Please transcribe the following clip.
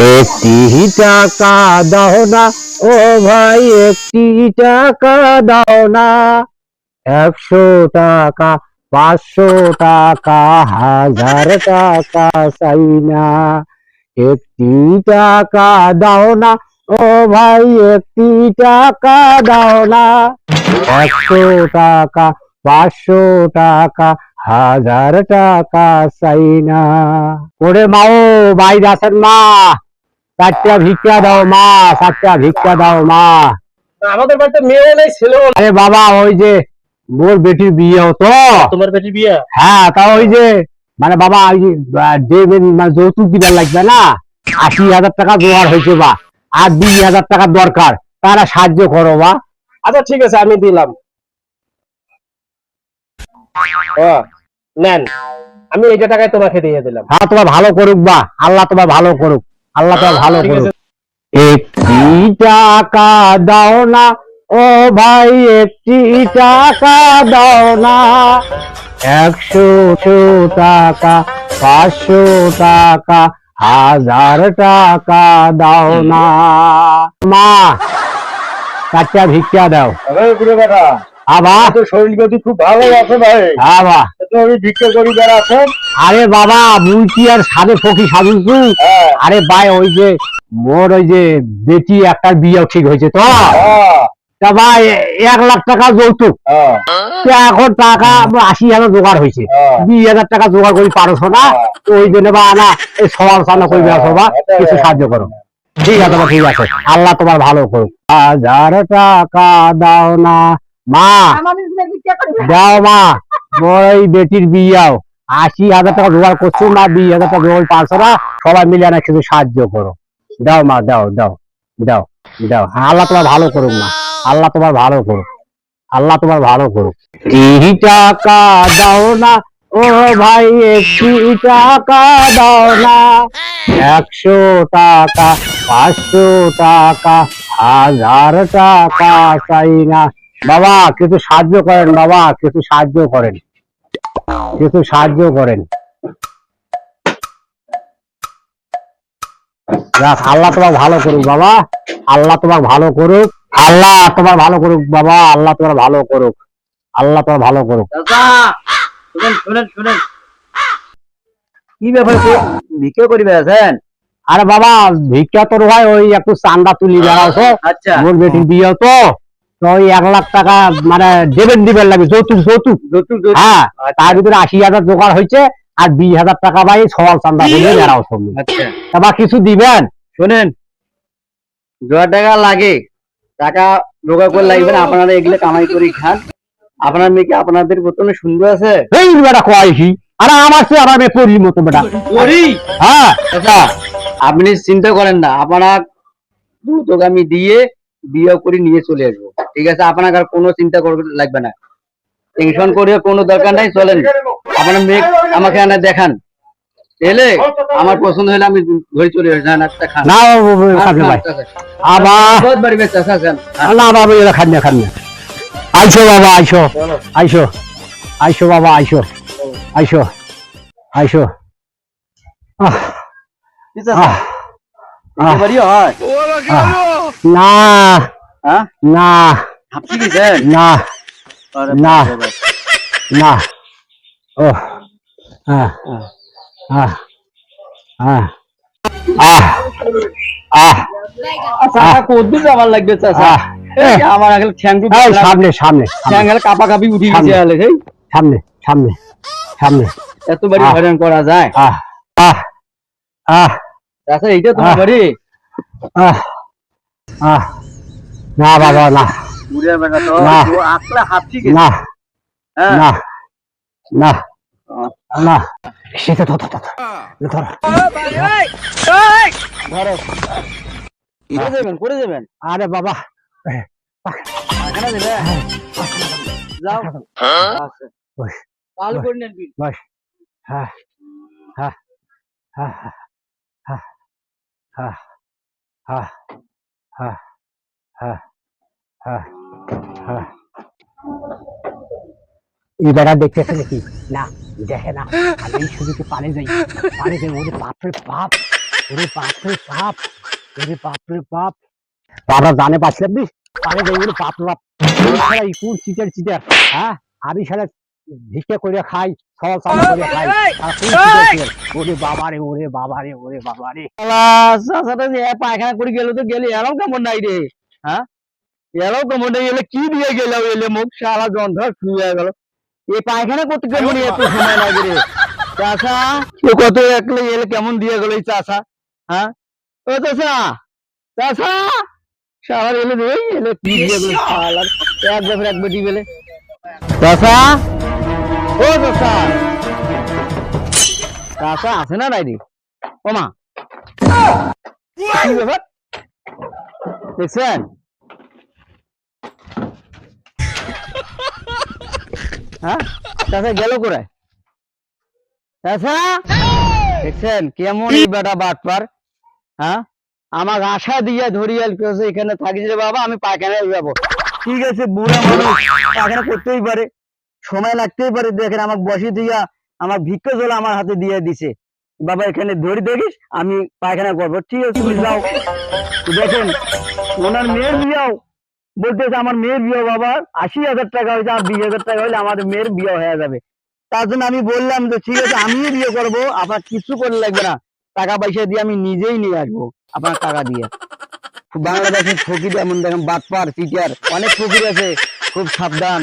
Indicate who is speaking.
Speaker 1: একটি টাকা দাও না ও ভাই, একটি টাকা দাও না। 100 টাকা, 500 টাকা, 1000 টাকা চাই না। একটি টাকা দাও না ও ভাই, একটি টাকা দাও না। 100 টাকা, 500 টাকা, 1000 টাকা চাই না। ওরে মা, ও বাইরে আছেন মা? 4টা ভিক্ষা দাও মা, 4টা ভিক্ষা দাও মা।
Speaker 2: আমাদের বাড়িতে মেয়েও নেই, ছেলেও নেই।
Speaker 1: আরে বাবা, ওই যে মোর বেটির বিয়ে হতো।
Speaker 2: তোমার বেটির বিয়ে?
Speaker 1: হ্যাঁ, তা ওই যে মানে বাবা, ওই যে দেবেন মানে যৌতুক দিবার লাগবে না। 80,000 টাকা জোগাড় হয়েছে বা, আর 20,000 টাকা দরকার। তারা সাহায্য করো বা।
Speaker 2: আচ্ছা ঠিক আছে, আমি দিলাম। নেন, আমি এইটা টাকায় তোমাকে দিয়ে দিলাম।
Speaker 1: হ্যাঁ, তোমার ভালো করুক বা, আল্লাহ তোমার ভালো করুক, আল্লাহ তোমার ভালো
Speaker 2: ঠিক
Speaker 1: করুক।
Speaker 2: আছে।
Speaker 1: একটি টাকা দাও না ও ভাই, একটি টাকা দাও না। 100 টাকা, 500 টাকা, 1000 টাকা দাও না। মা, 4টা ভিক্ষা দাও। আবার
Speaker 2: শরীর গতি খুব ভালো আছে ভাই।
Speaker 1: আবার
Speaker 2: তুমি ভিক্ষা করি যারা আছেন।
Speaker 1: আরে বাবা, মুই কি আর সাধে ফকি সাজুছু? আরে ভাই, ওই যে মোর ওই যে বেটি একটা বিয়ে ঠিক হয়েছে তো। তা ভাই 1 লাখ টাকা যৌতুক। তা এখন টাকা 80,000 জোগাড় হয়েছে। 20,000 টাকা জোগাড় করি পারছো না? তো ওই জন্য বা না, এই সওয়াল সামনা করবে আসো বা, কিছু সাহায্য করো। ঠিক আছে বা, ঠিক আছে, আল্লাহ তোমার ভালো করুক। 1000 টাকা দাও না মা, দাও মা। মোর এই বেটির বিয়াও 80,000 টাকা জোগাড় করছো মা, 20,000 টাকা জোগাড় পারছো না। সবাই মিলে না কিছু সাহায্য করো। দাও মা, দাও দাও দাও দাও। আল্লাহ তোমার ভালো করুক মা, আল্লাহ তোমার ভালো করুক, আল্লাহ তোমার ভালো করুক। এই টাকা দাও না ও ভাই, একটি টাকা দাও না। 100 টাকা, 500 টাকা, 1000 টাকা চাই না। বাবা, কিছু সাহায্য করেন বাবা, কিছু সাহায্য করেন, কিছু সাহায্য করেন। আল্লাহ তোমার ভালো করুক বাবা, আল্লাহ তোমার ভালো করুক, আল্লাহ তোমার ভালো করুক বাবা, আল্লাহ তোমার ভালো করুক, আল্লাহ তোমার ভালো করুক।
Speaker 2: শুনেন শুনেন শুনেন, কি ব্যাপার, ভিক্ষা করি বেড়াচ্ছেন?
Speaker 1: আরে বাবা, ভিক্ষা তোর হয় ওই একটু চান্দা তুলি বেড়াছো।
Speaker 2: আচ্ছা,
Speaker 1: মোর বেটির বিয়ে তো, তো ওই 1 লাখ টাকা মানে দিবেন লাগে, যৌতুক যৌতুক। হ্যাঁ, তার ভিতরে 80,000 জোগাড় হয়েছে, আর 20,000 টাকা ভাই সওয়াল চান্দা তুলি বেড়াও সব।
Speaker 2: আচ্ছা
Speaker 1: তা কিছু দিবেন?
Speaker 2: শোনেন, 1,000 টাকা লাগে, টাকা জোগাড় করে লাগবে না। আপনারা এগুলো কামাই করে খান। আপনার মেয়েকে আপনাদের বোতলে সুন্দর আছে।
Speaker 1: এই বেটা কয়েছি, আরে আমার সে আমার মেয়ে পড়ির মতো বেটা।
Speaker 2: করি?
Speaker 1: হ্যাঁ,
Speaker 2: আচ্ছা, আপনি চিন্তা করেন না, আপনার দুটোকে আমি দিয়ে বিয়ে করে নিয়ে চলে আসবো। ঠিক আছে, আপনাকে আর কোনো চিন্তা করতে লাগবে না, টেনশন করে কোনো দরকার নাই। চলেন, আপনার মেয়ে আমাকে আনা দেখান, এলে আমার পছন্দ হলে আমি ঘরে চলে আসবো। না একটা খান
Speaker 1: না খাবে ভাই, আবার
Speaker 2: বহুত বাড়ি বেচা খান।
Speaker 1: না বাবা, এরা খান না, খান না। আইসো বাবা, আইসো আইসো আইসো বাবা, আইসো আইসো আইসো। আহ আহ আহ,
Speaker 2: বাড়ি হয়
Speaker 1: না
Speaker 2: হ্যাঁ,
Speaker 1: না
Speaker 2: আপনি কি দেন?
Speaker 1: না
Speaker 2: আরে
Speaker 1: না
Speaker 2: বাবা।
Speaker 1: না। ও হ্যাঁ হ্যাঁ হ্যাঁ আহ আহ
Speaker 2: চাচা কদ্দুর আমার লাগবে চাচা।
Speaker 1: আহ,
Speaker 2: এই আমার আগে ঠ্যাংটু
Speaker 1: এই সামনে সামনে
Speaker 2: ঠ্যাং গেলে কাপা কাপি উঠি গেছে আলে। এই
Speaker 1: সামনে সামনে সামনে।
Speaker 2: এত বাড়ি হয়রান করা যায়?
Speaker 1: আহ আহ আহ
Speaker 2: চাচা এইটা তোমার বাড়ি?
Speaker 1: আহ আহ না বাবা, না
Speaker 2: বুড়িয়া বেটা তো
Speaker 1: না।
Speaker 2: ও আকলা হাত ঠিক
Speaker 1: না
Speaker 2: হ্যাঁ
Speaker 1: না না না। সেটা তো ধর
Speaker 2: ধরো, করে দেবেন করে দেবেন।
Speaker 1: আরে বাবা,
Speaker 2: এখানে দেবে, যাও আচ্ছা,
Speaker 1: বস
Speaker 2: চালু করে নেন বিল।
Speaker 1: বস। হ্যাঁ হ্যাঁ হ্যাঁ হ্যাঁ হ্যাঁ হ্যাঁ হ্যাঁ হ্যাঁ হ্যাঁ হ্যাঁ। এই বেড়া দেখতেছে নাকি? না, দেখে না। আমি শুধু পালে যাই, পালে যাই, ওদের বাপরে বাপ, ওরে বাপরে বাপ, ওরে বাপরে বাপ, বাবা জানে পাচ্ছি আপনি পানি দেয় ওরে বাপ রে বাপ। ওই শালা এই কোন চিটার, হ্যাঁ আমি শালা ভিক্ষা করে খাই, সকাল চালা করে খাই, আর কোন চিটার। ওরে বাবারে, ওরে বাবারে, ওরে বাবারে।
Speaker 2: চাচাটা যে পায়খানা করে গেল তো গেলে এরাও কেমন নাই রে, হ্যাঁ এরাও কেমন নাই, এলে কি দিয়ে গেল, এলে মুখ সারা গন্ধ শুয়ে গেল। এই পায়খানা করতে কেমন এত সময় লাগে রে চাচা, ও কত একলে এলে কেমন দিয়ে গেল এই চাচা, হ্যাঁ ও চাচা, চাচা সারা এলে রে, এলে কি দিয়ে গেল শালার, এক বছর এক বেটি গেলে চাচা, ও চাচা, চাচা আছে না নাই রে, ও মা কি ব্যাপার দেখছেন, হ্যাঁ চাচা গেল কোথায়, চাচা দেখছেন কেমন এই বেটা বাটপার, হ্যাঁ আমার আশা দিয়ে ধরিয়ে এখানে থাকিস রে বাবা, আমি পায়খানায় যাবো, ঠিক আছে বুড়া মানুষ পায়খানা করতেই পারে, সময় লাগতেই পারে, দেখেন আমাকে বসিয়ে দিয়া আমার ভিক্ষা জল আমার হাতে দিয়ে দিছে, বাবা এখানে ধরে দেখিস আমি পায়খানা করবো, ঠিক আছে তুমি যাও। দেখেন ওনার মেয়ের বিয়াও বলতেছে, আমার মেয়ের বিয়ে বাবা 80,000 টাকা হয়েছে, আর 20,000 টাকা হলে আমাদের মেয়ের বিয়ে হয়ে যাবে, তার জন্য আমি বললাম যে ঠিক আছে আমিই বিয়ে করবো, আপনার কিছু করে লাগবে না, টাকা পয়সা দিয়ে আমি নিজেই নিয়ে আসবো আপনার টাকা দিয়ে। বাংলাদেশের ফকির এমন দেখেন বাটপার চিটার অনেক ফকির আছে, খুব সাবধান।